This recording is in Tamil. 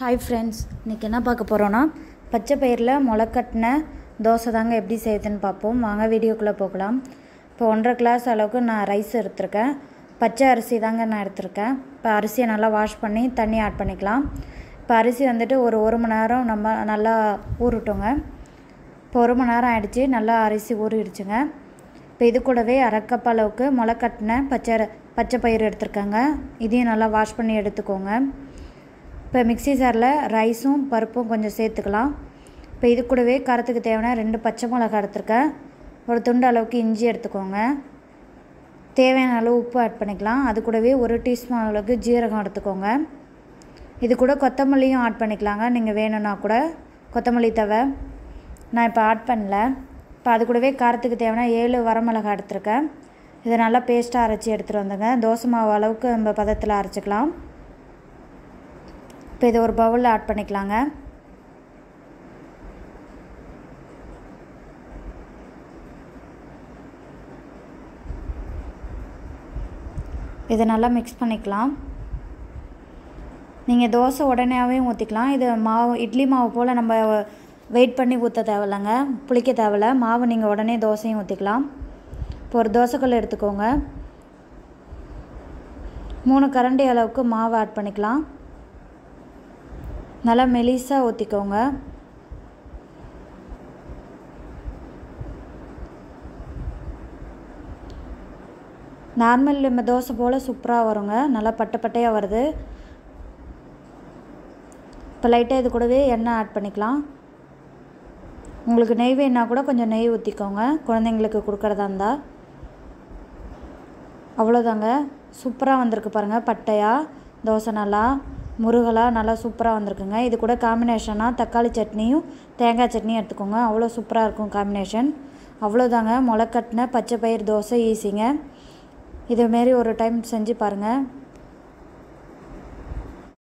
ஹாய் ஃப்ரெண்ட்ஸ், இன்றைக்கி என்ன பார்க்க போகிறோன்னா பச்சை பயிரில் முளைக்கட்டின தோசை தாங்க எப்படி செய்யுதுன்னு பார்ப்போம். வாங்க வீடியோக்குள்ளே போகலாம். இப்போ 1.5 கிளாஸ் அளவுக்கு நான் ரைஸ் எடுத்திருக்கேன். பச்சை அரிசி தாங்க நான் எடுத்திருக்கேன். இப்போ அரிசியை நல்லா வாஷ் பண்ணி தண்ணி ஆட் பண்ணிக்கலாம். இப்போ அரிசி வந்துட்டு ஒரு மணி நேரம் நம்ம நல்லா ஊறட்டோங்க. இப்போ 1 மணி நேரம் ஆகிடுச்சு, நல்லா அரிசி ஊறிடுச்சுங்க. இப்போ இது கூடவே 1/2 கப் அளவுக்கு முளைக்கட்டின பச்சை பயிர் எடுத்திருக்கேங்க. இதையும் நல்லா வாஷ் பண்ணி எடுத்துக்கோங்க. இப்போ மிக்ஸி ஜாரில் ரைஸும் பருப்பும் கொஞ்சம் சேர்த்துக்கலாம். இப்போ இது கூடவே காரத்துக்கு தேவையான 2 பச்சை மிளகாய் எடுத்துருக்கேன். ஒரு துண்டு அளவுக்கு இஞ்சி எடுத்துக்கோங்க. தேவையான அளவு உப்பு ஆட் பண்ணிக்கலாம். அது கூடவே 1 டீஸ்பூன் அளவுக்கு ஜீரகம் எடுத்துக்கோங்க. இது கூட கொத்தமல்லியும் ஆட் பண்ணிக்கலாங்க. நீங்கள் வேணும்னா கூட கொத்தமல்லி தழை நான் இப்போ ஆட் பண்ணல. இப்போ அது கூடவே காரத்துக்கு தேவையான 7 வரமிளகாய் எடுத்துருக்கேன். இதை நல்லா பேஸ்ட்டாக அரைச்சி எடுத்துகிட்டு வந்துங்க. தோசை மாவு அளவுக்கு நம்ம பதத்தில் அரைச்சிக்கலாம். இப்போ இதை ஒரு பவுலில் ஆட் பண்ணிக்கலாங்க. இதை நல்லா மிக்ஸ் பண்ணிக்கலாம். நீங்கள் தோசை உடனேவே ஊற்றிக்கலாம். இது மாவு இட்லி மாவு போல் நம்ம வெயிட் பண்ணி ஊற்ற தேவையில்லைங்க, புளிக்க தேவையில்ல. மாவு நீங்கள் உடனே தோசையும் ஊற்றிக்கலாம். இப்போ ஒரு தோசைக்கல் எடுத்துக்கோங்க. 3 கரண்டி அளவுக்கு மாவு ஆட் பண்ணிக்கலாம். நல்லா மெலிசாக ஊற்றிக்கோங்க. நார்மல் நம்ம தோசை போல் சூப்பராக வருங்க. நல்லா பட்டையாக வருது. இப்போ லைட்டாக இது கூடவே எண்ணெய் ஆட் பண்ணிக்கலாம். உங்களுக்கு நெய் வேணா கூட கொஞ்சம் நெய் ஊற்றிக்கோங்க, குழந்தைங்களுக்கு கொடுக்குறதா இருந்தால். அவ்வளோதாங்க, சூப்பராக வந்திருக்கு பாருங்கள். பட்டையாக தோசை நல்லா முருகலாக நல்லா சூப்பராக வந்திருக்குங்க. இது கூட காம்பினேஷனாக தக்காளி சட்னியும் தேங்காய் சட்னியும் எடுத்துக்கோங்க. அவ்வளோ சூப்பராக இருக்கும் காம்பினேஷன். அவ்வளோதாங்க, முளைக்கட்டின பச்சை பயிர் தோசை ஈஸிங்க. இதுமாரி ஒரு டைம் செஞ்சு பாருங்கள்.